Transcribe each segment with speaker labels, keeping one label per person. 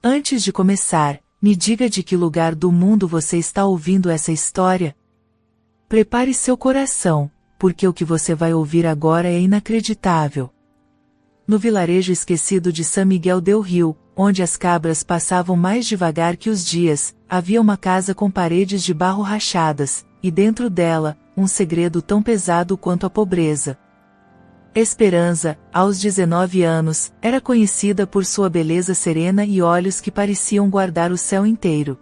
Speaker 1: Antes de começar, me diga de que lugar do mundo você está ouvindo essa história? Prepare seu coração, porque o que você vai ouvir agora é inacreditável. No vilarejo esquecido de San Miguel del Rio, onde as cabras passavam mais devagar que os dias, havia uma casa com paredes de barro rachadas, e dentro dela, um segredo tão pesado quanto a pobreza. Esperança, aos 19 anos, era conhecida por sua beleza serena e olhos que pareciam guardar o céu inteiro.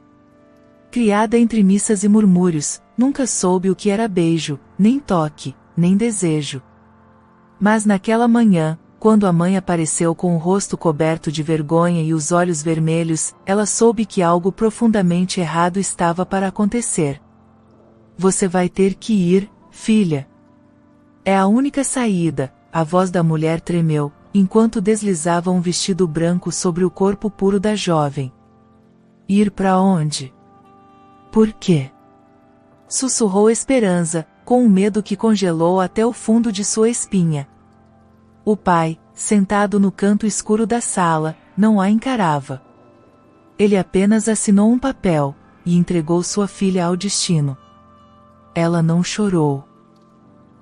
Speaker 1: Criada entre missas e murmúrios, nunca soube o que era beijo, nem toque, nem desejo. Mas naquela manhã, quando a mãe apareceu com o rosto coberto de vergonha e os olhos vermelhos, ela soube que algo profundamente errado estava para acontecer. Você vai ter que ir, filha. É a única saída. A voz da mulher tremeu, enquanto deslizava um vestido branco sobre o corpo puro da jovem. Ir para onde? Por quê? Sussurrou Esperança, com um medo que congelou até o fundo de sua espinha. O pai, sentado no canto escuro da sala, não a encarava. Ele apenas assinou um papel, e entregou sua filha ao destino. Ela não chorou.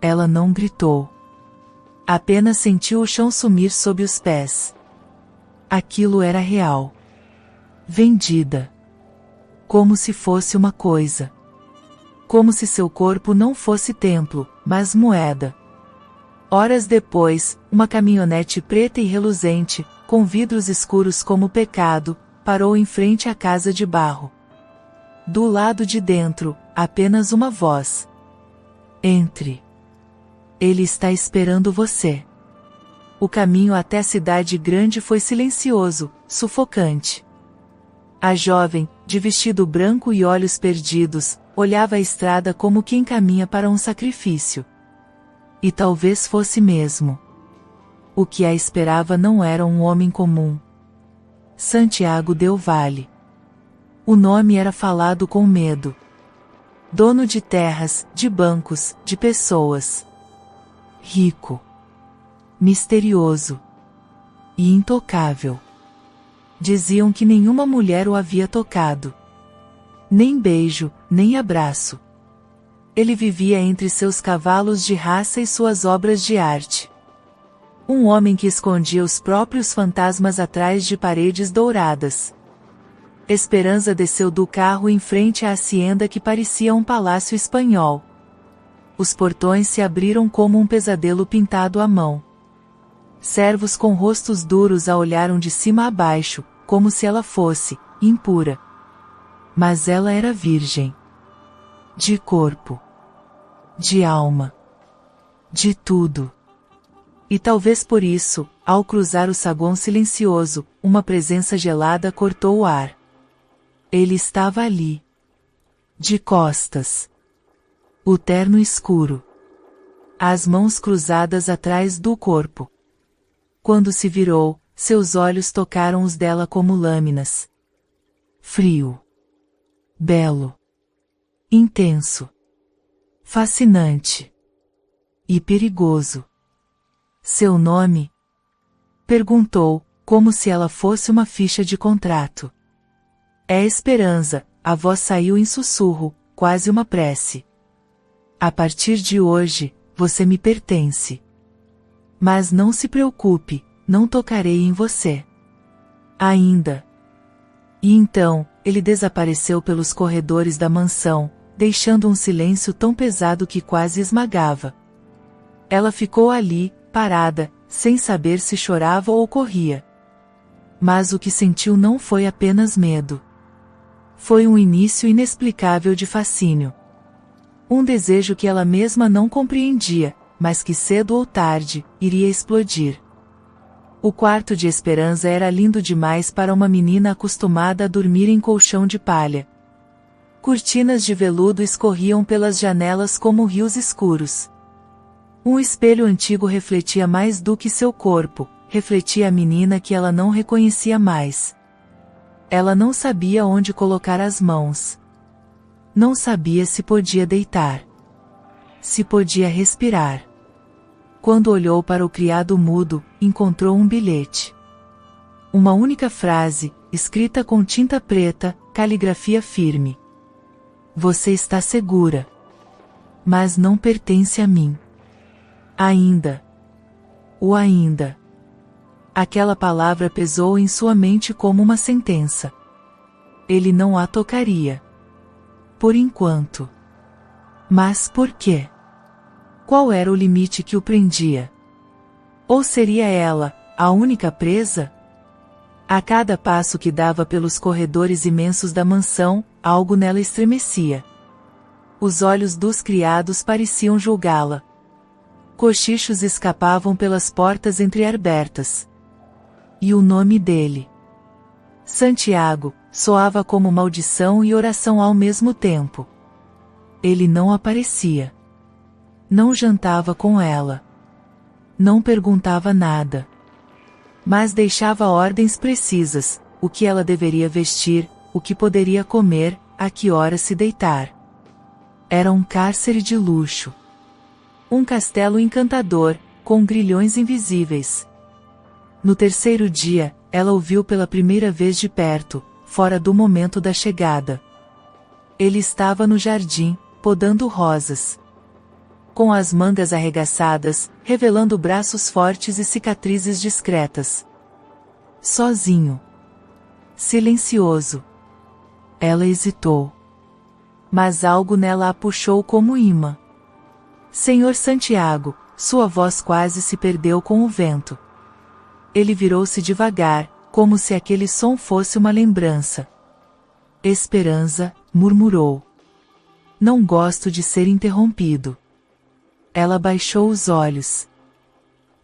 Speaker 1: Ela não gritou. Apenas sentiu o chão sumir sob os pés. Aquilo era real. Vendida. Como se fosse uma coisa. Como se seu corpo não fosse templo, mas moeda. Horas depois, uma caminhonete preta e reluzente, com vidros escuros como pecado, parou em frente à casa de barro. Do lado de dentro, apenas uma voz. Entre. Ele está esperando você. O caminho até a cidade grande foi silencioso, sufocante. A jovem, de vestido branco e olhos perdidos, olhava a estrada como quem caminha para um sacrifício. E talvez fosse mesmo. O que a esperava não era um homem comum. Santiago del Valle. O nome era falado com medo. Dono de terras, de bancos, de pessoas. Rico. Misterioso. E intocável. Diziam que nenhuma mulher o havia tocado. Nem beijo, nem abraço. Ele vivia entre seus cavalos de raça e suas obras de arte. Um homem que escondia os próprios fantasmas atrás de paredes douradas. Esperança desceu do carro em frente à hacienda que parecia um palácio espanhol. Os portões se abriram como um pesadelo pintado à mão. Servos com rostos duros a olharam de cima a baixo, como se ela fosse impura. Mas ela era virgem. De corpo. De alma. De tudo. E talvez por isso, ao cruzar o saguão silencioso, uma presença gelada cortou o ar. Ele estava ali. De costas. O terno escuro. As mãos cruzadas atrás do corpo. Quando se virou, seus olhos tocaram os dela como lâminas. Frio. Belo. Intenso. Fascinante. E perigoso. Seu nome? Perguntou, como se ela fosse uma ficha de contrato. É Esperança, a voz saiu em sussurro, quase uma prece. A partir de hoje, você me pertence. Mas não se preocupe, não tocarei em você. Ainda. E então, ele desapareceu pelos corredores da mansão, deixando um silêncio tão pesado que quase esmagava. Ela ficou ali, parada, sem saber se chorava ou corria. Mas o que sentiu não foi apenas medo. Foi um início inexplicável de fascínio. Um desejo que ela mesma não compreendia, mas que cedo ou tarde, iria explodir. O quarto de Esperança era lindo demais para uma menina acostumada a dormir em colchão de palha. Cortinas de veludo escorriam pelas janelas como rios escuros. Um espelho antigo refletia mais do que seu corpo, refletia a menina que ela não reconhecia mais. Ela não sabia onde colocar as mãos. Não sabia se podia deitar. Se podia respirar. Quando olhou para o criado mudo, encontrou um bilhete. Uma única frase, escrita com tinta preta, caligrafia firme. Você está segura. Mas não pertence a mim. Ainda. O ainda. Aquela palavra pesou em sua mente como uma sentença. Ele não a tocaria. Por enquanto. Mas por quê? Qual era o limite que o prendia? Ou seria ela, a única presa? A cada passo que dava pelos corredores imensos da mansão, algo nela estremecia. Os olhos dos criados pareciam julgá-la. Cochichos escapavam pelas portas entreabertas. E o nome dele, Santiago, soava como maldição e oração ao mesmo tempo. Ele não aparecia. Não jantava com ela. Não perguntava nada. Mas deixava ordens precisas, o que ela deveria vestir, o que poderia comer, a que hora se deitar. Era um cárcere de luxo. Um castelo encantador, com grilhões invisíveis. No terceiro dia, ela o viu pela primeira vez de perto, fora do momento da chegada. Ele estava no jardim, podando rosas. Com as mangas arregaçadas, revelando braços fortes e cicatrizes discretas. Sozinho. Silencioso. Ela hesitou. Mas algo nela a puxou como imã. Senhor Santiago, sua voz quase se perdeu com o vento. Ele virou-se devagar, como se aquele som fosse uma lembrança. Esperança, murmurou. Não gosto de ser interrompido. Ela baixou os olhos.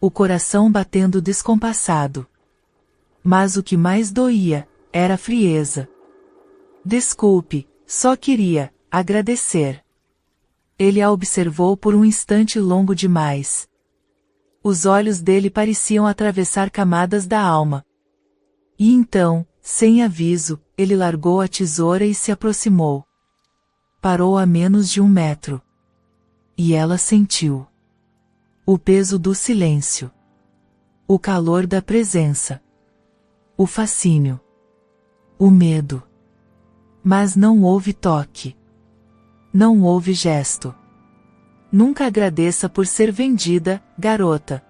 Speaker 1: O coração batendo descompassado. Mas o que mais doía, era a frieza. Desculpe, só queria agradecer. Ele a observou por um instante longo demais. Os olhos dele pareciam atravessar camadas da alma. E então, sem aviso, ele largou a tesoura e se aproximou. Parou a menos de 1 metro. E ela sentiu o peso do silêncio. O calor da presença. O fascínio. O medo. Mas não houve toque. Não houve gesto. Nunca agradeça por ser vendida, garota.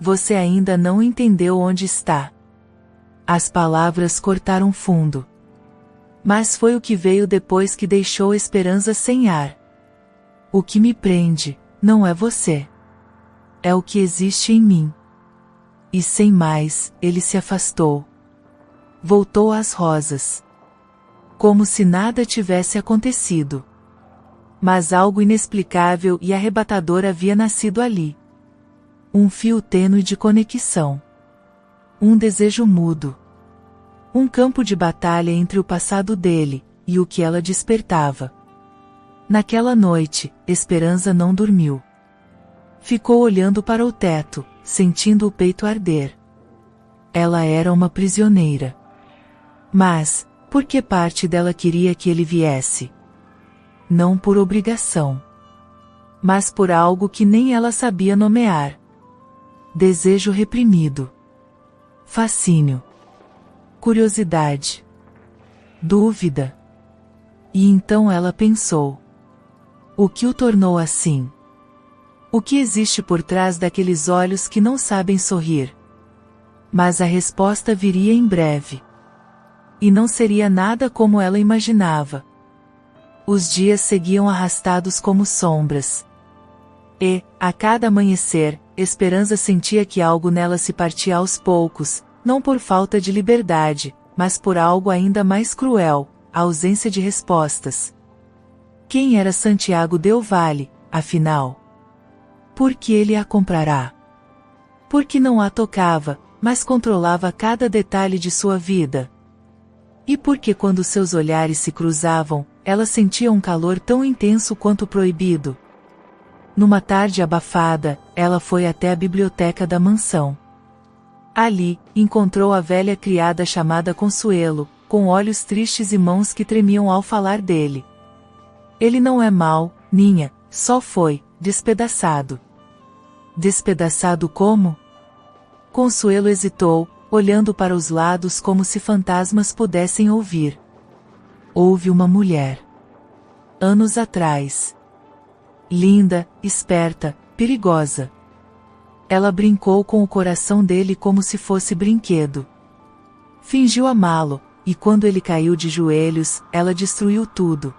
Speaker 1: Você ainda não entendeu onde está. As palavras cortaram fundo. Mas foi o que veio depois que deixou a esperança sem ar. O que me prende, não é você. É o que existe em mim. E sem mais, ele se afastou. Voltou às rosas. Como se nada tivesse acontecido. Mas algo inexplicável e arrebatador havia nascido ali. Um fio tênue de conexão. Um desejo mudo. Um campo de batalha entre o passado dele, e o que ela despertava. Naquela noite, Esperança não dormiu. Ficou olhando para o teto, sentindo o peito arder. Ela era uma prisioneira. Mas, por que parte dela queria que ele viesse? Não por obrigação. Mas por algo que nem ela sabia nomear. Desejo reprimido. Fascínio. Curiosidade. Dúvida. E então ela pensou. O que o tornou assim? O que existe por trás daqueles olhos que não sabem sorrir? Mas a resposta viria em breve. E não seria nada como ela imaginava. Os dias seguiam arrastados como sombras. E, a cada amanhecer, Esperança sentia que algo nela se partia aos poucos, não por falta de liberdade, mas por algo ainda mais cruel, a ausência de respostas. Quem era Santiago Del Valle, afinal? Por que ele a comprará? Porque não a tocava, mas controlava cada detalhe de sua vida. E porque quando seus olhares se cruzavam, ela sentia um calor tão intenso quanto proibido. Numa tarde abafada, ela foi até a biblioteca da mansão. Ali, encontrou a velha criada chamada Consuelo, com olhos tristes e mãos que tremiam ao falar dele. Ele não é mau, Ninha, só foi despedaçado. Despedaçado como? Consuelo hesitou, olhando para os lados como se fantasmas pudessem ouvir. Houve uma mulher. Anos atrás. Linda, esperta, perigosa. Ela brincou com o coração dele como se fosse brinquedo. Fingiu amá-lo, e quando ele caiu de joelhos, ela destruiu tudo.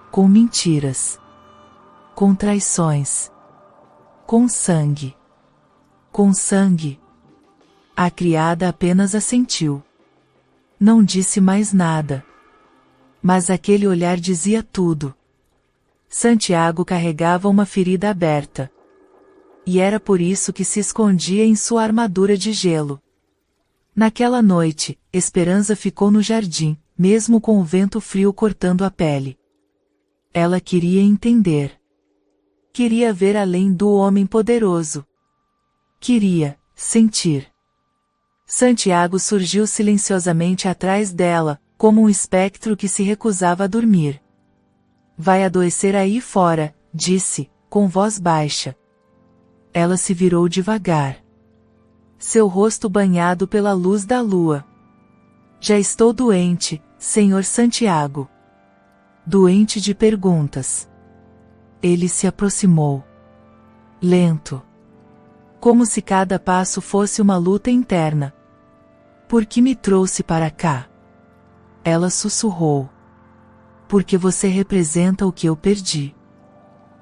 Speaker 1: Com mentiras. Com traições. Com sangue. Com sangue. A criada apenas assentiu. Não disse mais nada. Mas aquele olhar dizia tudo. Santiago carregava uma ferida aberta. E era por isso que se escondia em sua armadura de gelo. Naquela noite, Esperança ficou no jardim, mesmo com o vento frio cortando a pele. Ela queria entender. Queria ver além do homem poderoso. Queria sentir. Santiago surgiu silenciosamente atrás dela, como um espectro que se recusava a dormir. Vai adoecer aí fora, disse, com voz baixa. Ela se virou devagar. Seu rosto banhado pela luz da lua. Já estou doente, Senhor Santiago. Doente de perguntas. Ele se aproximou. Lento. Como se cada passo fosse uma luta interna. Por que me trouxe para cá? Ela sussurrou. Porque você representa o que eu perdi.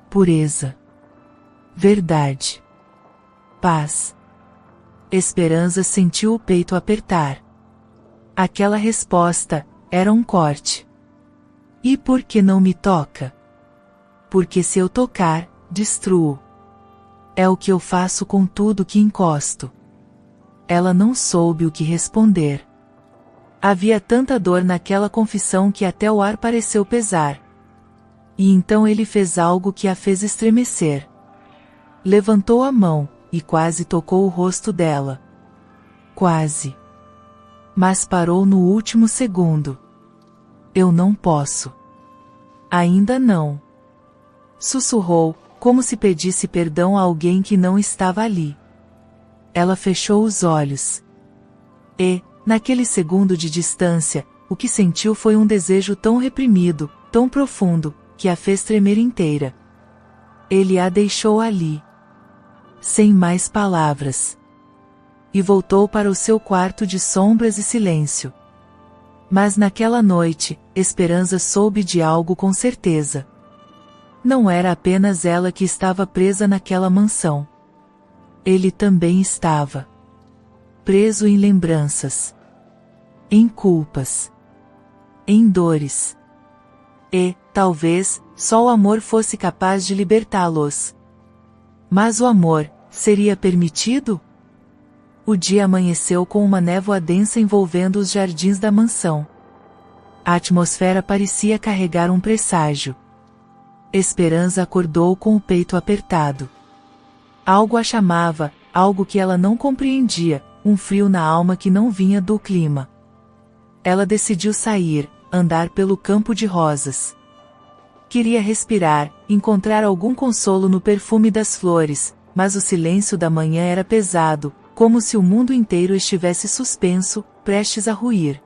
Speaker 1: Pureza. Verdade. Paz. Esperança sentiu o peito apertar. Aquela resposta era um corte. E por que não me toca? Porque se eu tocar, destruo. É o que eu faço com tudo que encosto. Ela não soube o que responder. Havia tanta dor naquela confissão que até o ar pareceu pesar. E então ele fez algo que a fez estremecer. Levantou a mão, e quase tocou o rosto dela. Quase. Mas parou no último segundo. Eu não posso. Ainda não. Sussurrou, como se pedisse perdão a alguém que não estava ali. Ela fechou os olhos. E, naquele segundo de distância, o que sentiu foi um desejo tão reprimido, tão profundo, que a fez tremer inteira. Ele a deixou ali. Sem mais palavras. E voltou para o seu quarto de sombras e silêncio. Mas naquela noite, Esperança soube de algo com certeza. Não era apenas ela que estava presa naquela mansão. Ele também estava. Preso em lembranças. Em culpas. Em dores. E, talvez, só o amor fosse capaz de libertá-los. Mas o amor, seria permitido? O dia amanheceu com uma névoa densa envolvendo os jardins da mansão. A atmosfera parecia carregar um presságio. Esperança acordou com o peito apertado. Algo a chamava, algo que ela não compreendia, um frio na alma que não vinha do clima. Ela decidiu sair, andar pelo campo de rosas. Queria respirar, encontrar algum consolo no perfume das flores, mas o silêncio da manhã era pesado, como se o mundo inteiro estivesse suspenso, prestes a ruir.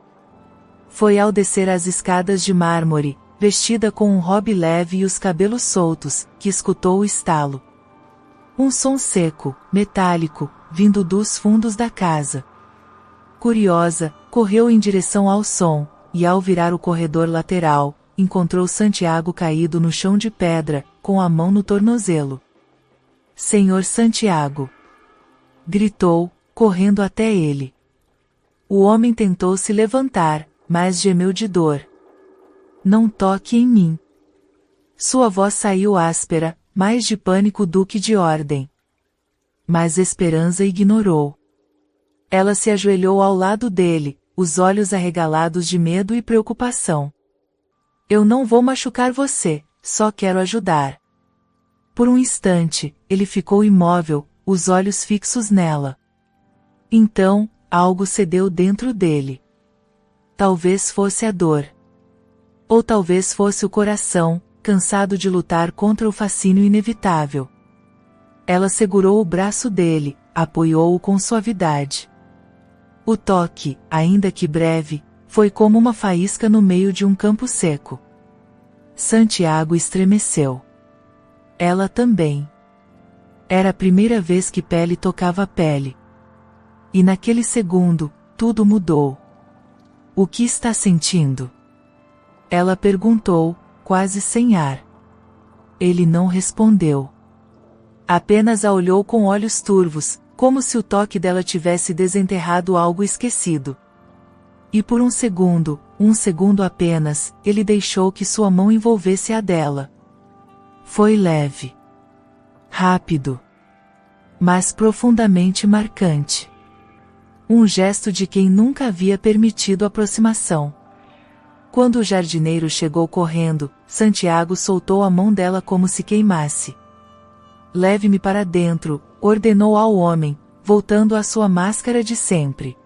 Speaker 1: Foi ao descer as escadas de mármore, vestida com um robe leve e os cabelos soltos, que escutou o estalo. Um som seco, metálico, vindo dos fundos da casa. Curiosa, correu em direção ao som, e ao virar o corredor lateral, encontrou Santiago caído no chão de pedra, com a mão no tornozelo. Senhor Santiago! Gritou, correndo até ele. O homem tentou se levantar, mas gemeu de dor. Não toque em mim. Sua voz saiu áspera, mais de pânico do que de ordem. Mas Esperança ignorou. Ela se ajoelhou ao lado dele, os olhos arregalados de medo e preocupação. Eu não vou machucar você, só quero ajudar. Por um instante, ele ficou imóvel, os olhos fixos nela. Então, algo cedeu dentro dele. Talvez fosse a dor. Ou talvez fosse o coração, cansado de lutar contra o fascínio inevitável. Ela segurou o braço dele, apoiou-o com suavidade. O toque, ainda que breve, foi como uma faísca no meio de um campo seco. Santiago estremeceu. Ela também. Era a primeira vez que pele tocava pele. E naquele segundo, tudo mudou. O que está sentindo? Ela perguntou, quase sem ar. Ele não respondeu. Apenas a olhou com olhos turvos, como se o toque dela tivesse desenterrado algo esquecido. E por um segundo apenas, ele deixou que sua mão envolvesse a dela. Foi leve. Rápido. Mas profundamente marcante. Um gesto de quem nunca havia permitido aproximação. Quando o jardineiro chegou correndo, Santiago soltou a mão dela como se queimasse. Leve-me para dentro, ordenou ao homem, voltando à sua máscara de sempre.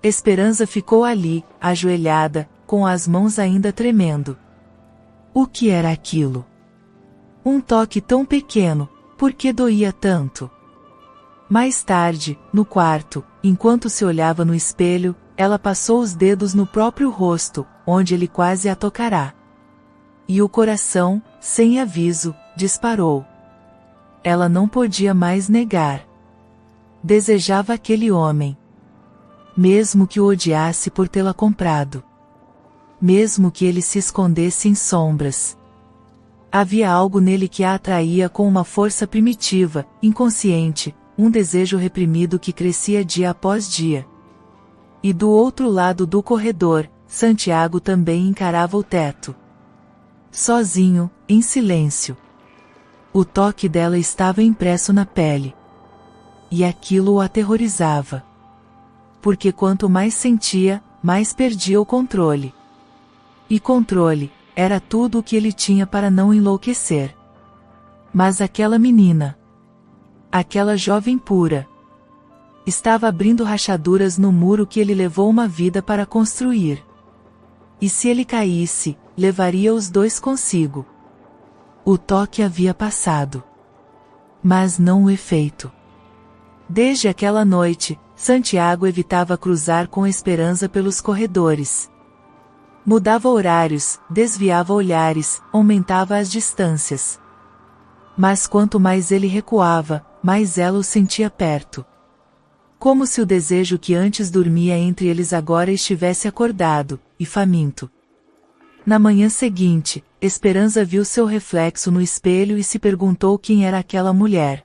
Speaker 1: Esperança ficou ali, ajoelhada, com as mãos ainda tremendo. O que era aquilo? Um toque tão pequeno, por que doía tanto? Mais tarde, no quarto, enquanto se olhava no espelho, ela passou os dedos no próprio rosto, onde ele quase a tocará. E o coração, sem aviso, disparou. Ela não podia mais negar. Desejava aquele homem. Mesmo que o odiasse por tê-la comprado. Mesmo que ele se escondesse em sombras. Havia algo nele que a atraía com uma força primitiva, inconsciente, um desejo reprimido que crescia dia após dia. E do outro lado do corredor, Santiago também encarava o teto. Sozinho, em silêncio. O toque dela estava impresso na pele. E aquilo o aterrorizava. Porque quanto mais sentia, mais perdia o controle. E controle, era tudo o que ele tinha para não enlouquecer. Mas aquela menina, aquela jovem pura, estava abrindo rachaduras no muro que ele levou uma vida para construir. E se ele caísse, levaria os dois consigo. O toque havia passado. Mas não o efeito. Desde aquela noite, Santiago evitava cruzar com Esperança pelos corredores. Mudava horários, desviava olhares, aumentava as distâncias. Mas quanto mais ele recuava, mais ela o sentia perto. Como se o desejo que antes dormia entre eles agora estivesse acordado, e faminto. Na manhã seguinte, Esperança viu seu reflexo no espelho e se perguntou quem era aquela mulher.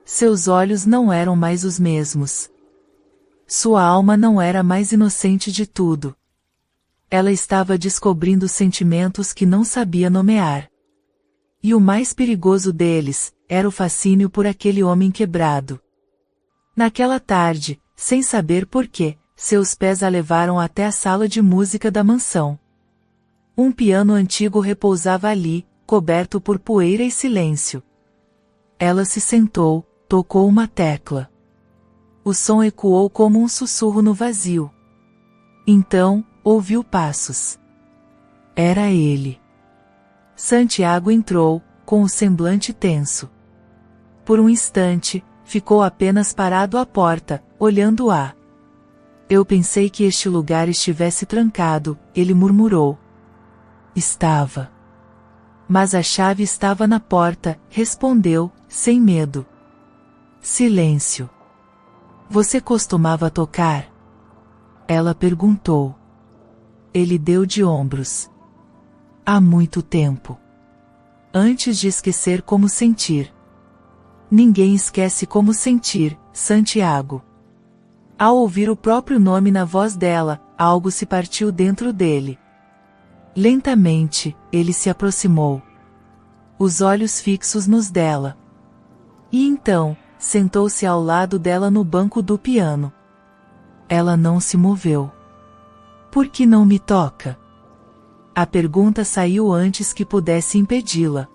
Speaker 1: Seus olhos não eram mais os mesmos. Sua alma não era mais inocente de tudo. Ela estava descobrindo sentimentos que não sabia nomear. E o mais perigoso deles, era o fascínio por aquele homem quebrado. Naquela tarde, sem saber porquê, seus pés a levaram até a sala de música da mansão. Um piano antigo repousava ali, coberto por poeira e silêncio. Ela se sentou, tocou uma tecla. O som ecoou como um sussurro no vazio. Então, ouviu passos. Era ele. Santiago entrou, com o semblante tenso. Por um instante, ficou apenas parado à porta, olhando-a. Eu pensei que este lugar estivesse trancado, ele murmurou. Estava. Mas a chave estava na porta, respondeu, sem medo. Silêncio. Você costumava tocar? Ela perguntou. Ele deu de ombros. Há muito tempo. Antes de esquecer como sentir. Ninguém esquece como sentir, Santiago. Ao ouvir o próprio nome na voz dela, algo se partiu dentro dele. Lentamente, ele se aproximou. Os olhos fixos nos dela. E então, sentou-se ao lado dela no banco do piano. Ela não se moveu. Por que não me toca? A pergunta saiu antes que pudesse impedi-la.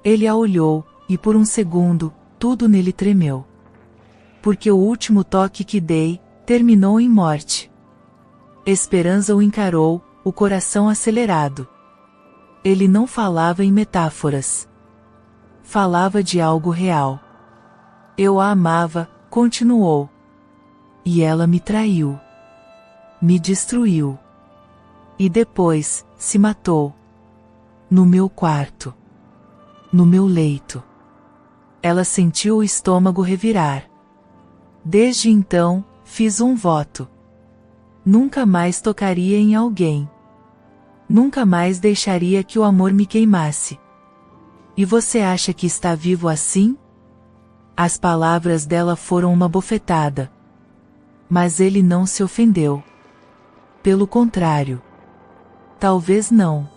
Speaker 1: Ele a olhou, e por um segundo, tudo nele tremeu. Porque o último toque que dei, terminou em morte. Esperança o encarou, o coração acelerado. Ele não falava em metáforas. Falava de algo real. Eu a amava, continuou. E ela me traiu. Me destruiu. E depois, se matou. No meu quarto. No meu leito. Ela sentiu o estômago revirar. Desde então, fiz um voto. Nunca mais tocaria em alguém. Nunca mais deixaria que o amor me queimasse. E você acha que está vivo assim? As palavras dela foram uma bofetada. Mas ele não se ofendeu. Pelo contrário. Talvez não.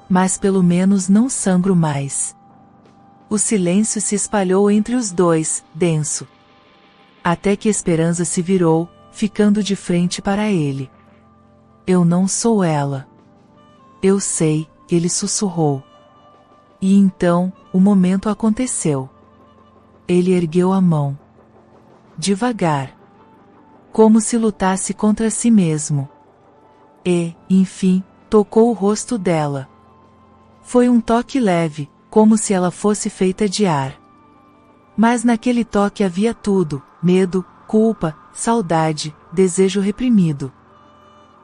Speaker 1: Mas pelo menos não sangro mais. O silêncio se espalhou entre os dois, denso. Até que Esperança se virou, ficando de frente para ele. Eu não sou ela. Eu sei, ele sussurrou. E então, o momento aconteceu. Ele ergueu a mão. Devagar. Como se lutasse contra si mesmo. E, enfim, tocou o rosto dela. Foi um toque leve, como se ela fosse feita de ar. Mas naquele toque havia tudo: medo, culpa, saudade, desejo reprimido.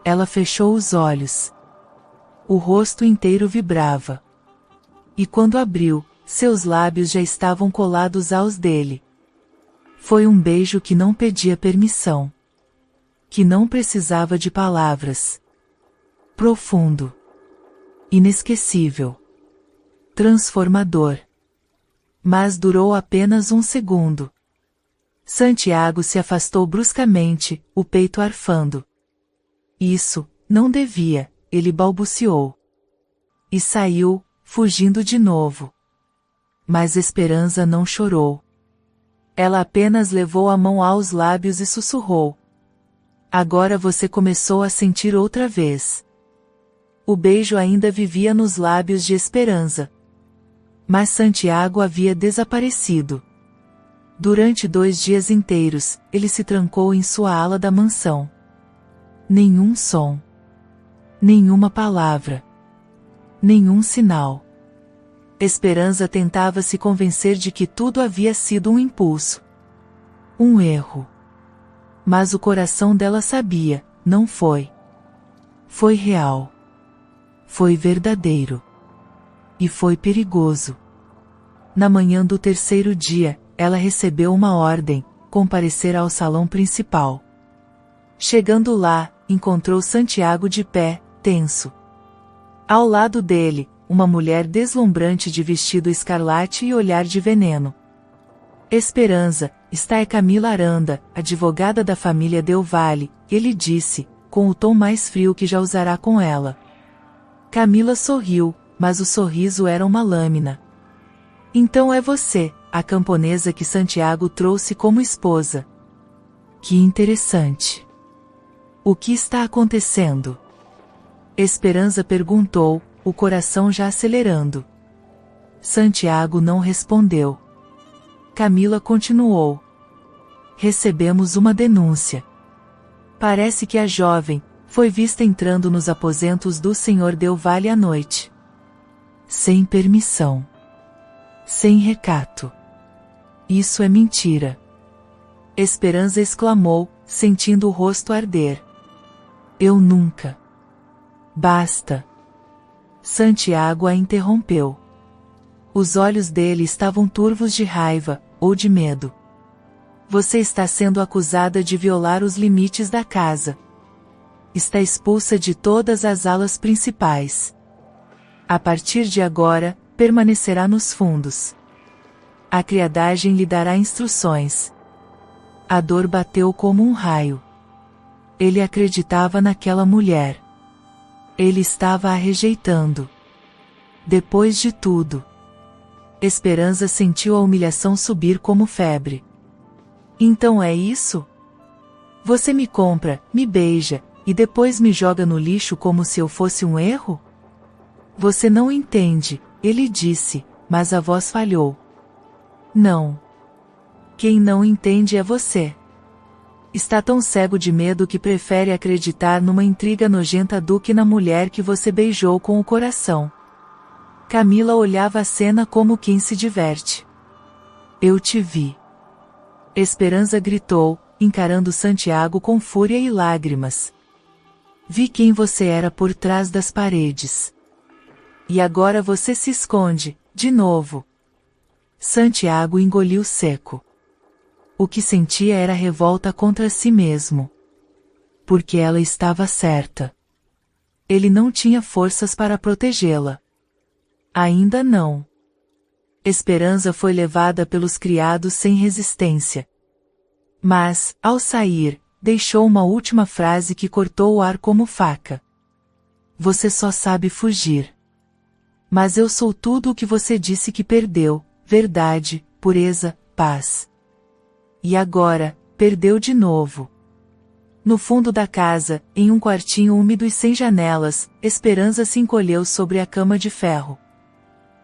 Speaker 1: Ela fechou os olhos. O rosto inteiro vibrava. E quando abriu, seus lábios já estavam colados aos dele. Foi um beijo que não pedia permissão. Que não precisava de palavras. Profundo. Inesquecível. Transformador. Mas durou apenas um segundo. Santiago se afastou bruscamente, o peito arfando. Isso, não devia, ele balbuciou. E saiu, fugindo de novo. Mas Esperança não chorou. Ela apenas levou a mão aos lábios e sussurrou. Agora você começou a sentir outra vez. O beijo ainda vivia nos lábios de Esperança. Mas Santiago havia desaparecido. Durante 2 dias inteiros, ele se trancou em sua ala da mansão. Nenhum som. Nenhuma palavra. Nenhum sinal. Esperança tentava se convencer de que tudo havia sido um impulso. Um erro. Mas o coração dela sabia, não foi. Foi real. Foi verdadeiro. E foi perigoso. Na manhã do 3º dia, ela recebeu uma ordem: comparecer ao salão principal. Chegando lá, encontrou Santiago de pé, tenso. Ao lado dele, uma mulher deslumbrante de vestido escarlate e olhar de veneno. Esperança, está é Camila Aranda, advogada da família Del Valle, ele disse, com o tom mais frio que já usará com ela. Camila sorriu, mas o sorriso era uma lâmina. Então é você, a camponesa que Santiago trouxe como esposa. Que interessante. O que está acontecendo? Esperança perguntou, o coração já acelerando. Santiago não respondeu. Camila continuou. Recebemos uma denúncia. Parece que a jovem foi vista entrando nos aposentos do Sr. Del Valle à noite. Sem permissão. Sem recato. Isso é mentira. Esperança exclamou, sentindo o rosto arder. Eu nunca. Basta. Santiago a interrompeu. Os olhos dele estavam turvos de raiva, ou de medo. Você está sendo acusada de violar os limites da casa. Está expulsa de todas as alas principais. A partir de agora, permanecerá nos fundos. A criadagem lhe dará instruções. A dor bateu como um raio. Ele acreditava naquela mulher. Ele estava a rejeitando. Depois de tudo. Esperança sentiu a humilhação subir como febre. Então é isso? Você me compra, me beija, e depois me joga no lixo como se eu fosse um erro? Você não entende, ele disse, mas a voz falhou. Não. Quem não entende é você. Está tão cego de medo que prefere acreditar numa intriga nojenta do que na mulher que você beijou com o coração. Camila olhava a cena como quem se diverte. Eu te vi. Esperança gritou, encarando Santiago com fúria e lágrimas. Vi quem você era por trás das paredes. E agora você se esconde, de novo. Santiago engoliu seco. O que sentia era revolta contra si mesmo. Porque ela estava certa. Ele não tinha forças para protegê-la. Ainda não. Esperança foi levada pelos criados sem resistência. Mas, ao sair, deixou uma última frase que cortou o ar como faca. Você só sabe fugir. Mas eu sou tudo o que você disse que perdeu, verdade, pureza, paz. E agora, perdeu de novo. No fundo da casa, em um quartinho úmido e sem janelas, Esperança se encolheu sobre a cama de ferro.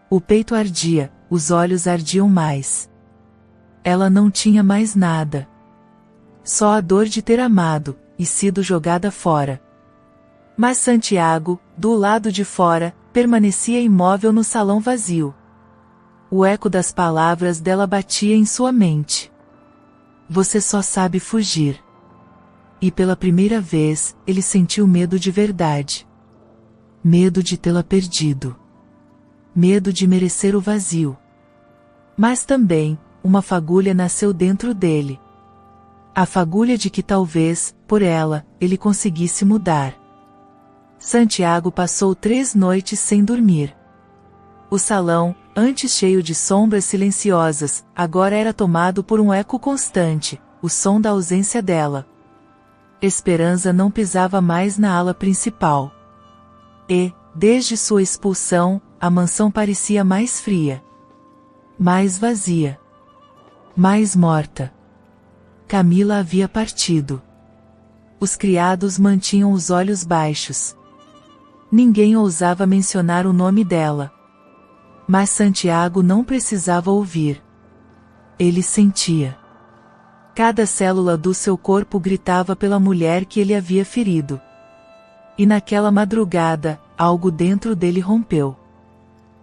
Speaker 1: O peito ardia, os olhos ardiam mais. Ela não tinha mais nada. Só a dor de ter amado, e sido jogada fora. Mas Santiago, do lado de fora, permanecia imóvel no salão vazio. O eco das palavras dela batia em sua mente. Você só sabe fugir. E pela primeira vez, ele sentiu medo de verdade. Medo de tê-la perdido. Medo de merecer o vazio. Mas também, uma fagulha nasceu dentro dele. A fagulha de que talvez, por ela, ele conseguisse mudar. Santiago passou 3 noites sem dormir. O salão, antes cheio de sombras silenciosas, agora era tomado por um eco constante, o som da ausência dela. Esperança não pisava mais na ala principal. E, desde sua expulsão, a mansão parecia mais fria. Mais vazia. Mais morta. Camila havia partido. Os criados mantinham os olhos baixos. Ninguém ousava mencionar o nome dela. Mas Santiago não precisava ouvir. Ele sentia. Cada célula do seu corpo gritava pela mulher que ele havia ferido. E naquela madrugada, algo dentro dele rompeu.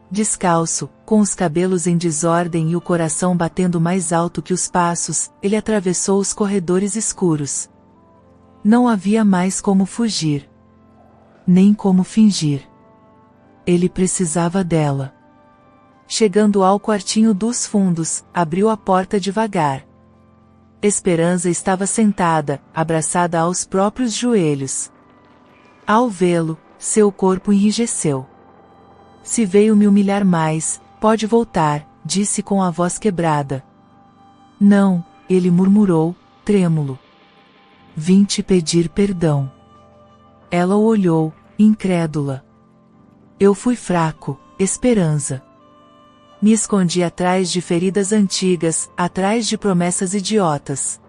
Speaker 1: Descalço, com os cabelos em desordem e o coração batendo mais alto que os passos, ele atravessou os corredores escuros. Não havia mais como fugir. Nem como fingir. Ele precisava dela. Chegando ao quartinho dos fundos, abriu a porta devagar. Esperança estava sentada, abraçada aos próprios joelhos. Ao vê-lo, seu corpo enrijeceu. Se veio me humilhar mais, pode voltar, disse com a voz quebrada. Não, ele murmurou, trêmulo. Vim te pedir perdão. Ela o olhou, incrédula. Eu fui fraco, Esperança. Me escondi atrás de feridas antigas, atrás de promessas idiotas.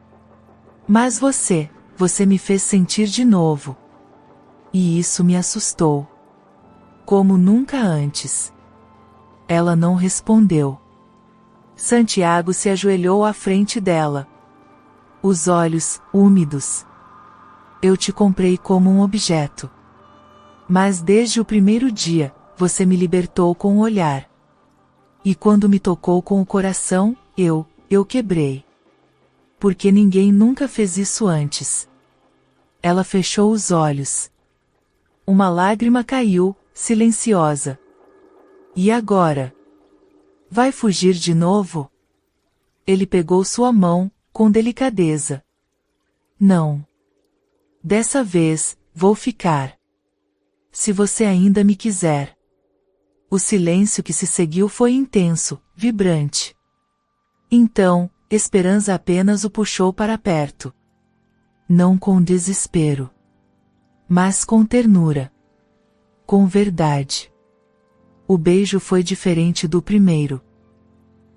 Speaker 1: Mas você me fez sentir de novo. E isso me assustou. Como nunca antes. Ela não respondeu. Santiago se ajoelhou à frente dela. Os olhos, úmidos. Eu te comprei como um objeto. Mas desde o primeiro dia, você me libertou com o olhar. E quando me tocou com o coração, eu quebrei. Porque ninguém nunca fez isso antes. Ela fechou os olhos. Uma lágrima caiu, silenciosa. E agora? Vai fugir de novo? Ele pegou sua mão, com delicadeza. Não. Dessa vez, vou ficar. Se você ainda me quiser. O silêncio que se seguiu foi intenso, vibrante. Então, Esperança apenas o puxou para perto. Não com desespero. Mas com ternura. Com verdade. O beijo foi diferente do primeiro.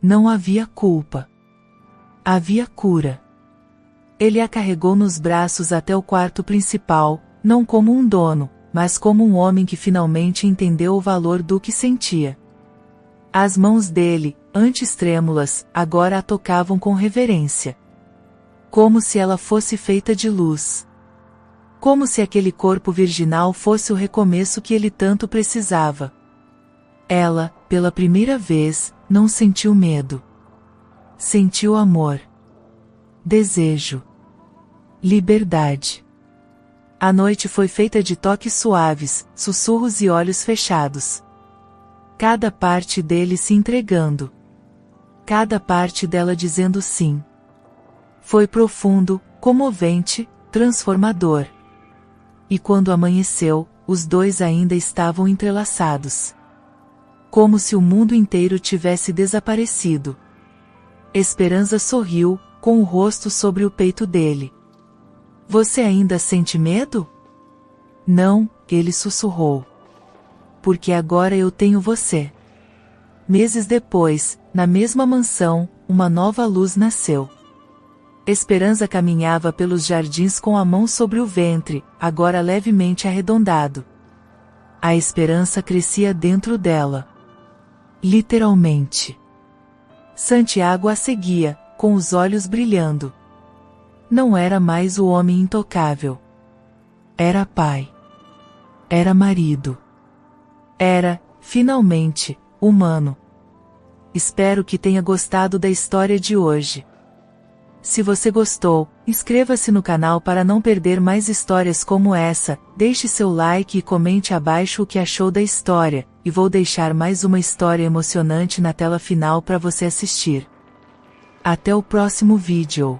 Speaker 1: Não havia culpa. Havia cura. Ele a carregou nos braços até o quarto principal, não como um dono, mas como um homem que finalmente entendeu o valor do que sentia. As mãos dele, antes trêmulas, agora a tocavam com reverência. Como se ela fosse feita de luz. Como se aquele corpo virginal fosse o recomeço que ele tanto precisava. Ela, pela primeira vez, não sentiu medo. Sentiu amor. Desejo. Liberdade. A noite foi feita de toques suaves, sussurros e olhos fechados. Cada parte dele se entregando. Cada parte dela dizendo sim. Foi profundo, comovente, transformador. E quando amanheceu, os dois ainda estavam entrelaçados. Como se o mundo inteiro tivesse desaparecido. Esperança sorriu, com o rosto sobre o peito dele. Você ainda sente medo? Não, ele sussurrou. Porque agora eu tenho você. Meses depois, na mesma mansão, uma nova luz nasceu. Esperança caminhava pelos jardins com a mão sobre o ventre, agora levemente arredondado. A esperança crescia dentro dela. Literalmente. Santiago a seguia, com os olhos brilhando. Não era mais o homem intocável. Era pai. Era marido. Era, finalmente, humano. Espero que tenha gostado da história de hoje. Se você gostou, inscreva-se no canal para não perder mais histórias como essa, deixe seu like e comente abaixo o que achou da história, e vou deixar mais uma história emocionante na tela final para você assistir. Até o próximo vídeo.